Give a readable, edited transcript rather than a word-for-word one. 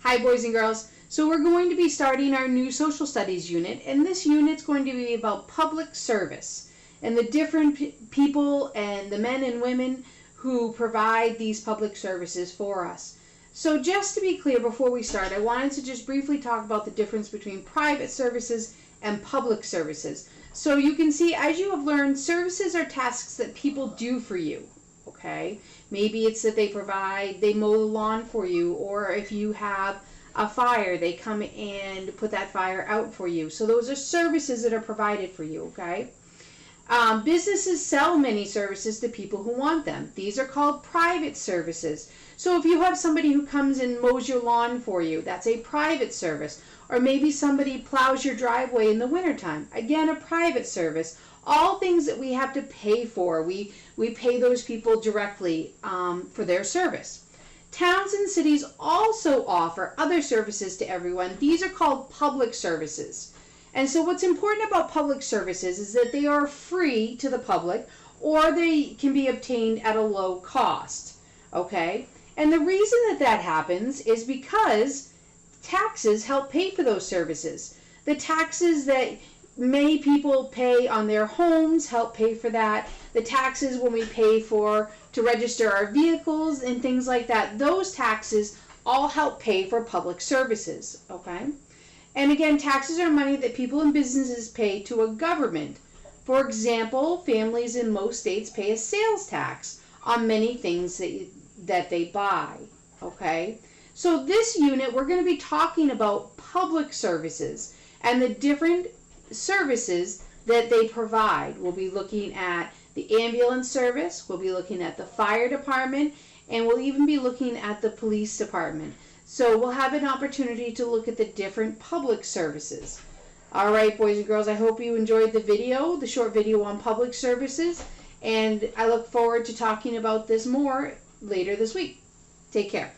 Hi boys and girls. So we're going to be starting our new social studies unit, and this unit's going to be about public service and the different people and the men and women who provide these public services for us. So just to be clear before we start, I wanted to just briefly talk about the difference between private services and public services. So you can see, as you have learned, services are tasks that people do for you. Okay, maybe it's that they mow the lawn for you, or if you have a fire, they come and put that fire out for you. So those are services that are provided for you. Okay, businesses sell many services to people who want them. These are called private services. So if you have somebody who comes and mows your lawn for you, that's a private service. Or maybe somebody plows your driveway in the wintertime. Again, a private service. All things that we have to pay for. We pay those people directly for their service. Towns and cities also offer other services to everyone. These are called public services. And so what's important about public services is that they are free to the public, or they can be obtained at a low cost. Okay? And the reason that happens is because taxes help pay for those services. The taxes that many people pay on their homes help pay for that. The taxes when we pay to register our vehicles and things like that, those taxes all help pay for public services. Okay? And again, taxes are money that people and businesses pay to a government. For example, families in most states pay a sales tax on many things that they buy. Okay? So this unit, we're going to be talking about public services and the different services that they provide. We'll be looking at the ambulance service, we'll be looking at the fire department, and we'll even be looking at the police department. So we'll have an opportunity to look at the different public services. All right, boys and girls, I hope you enjoyed the short video on public services, and I look forward to talking about this more later this week. Take care.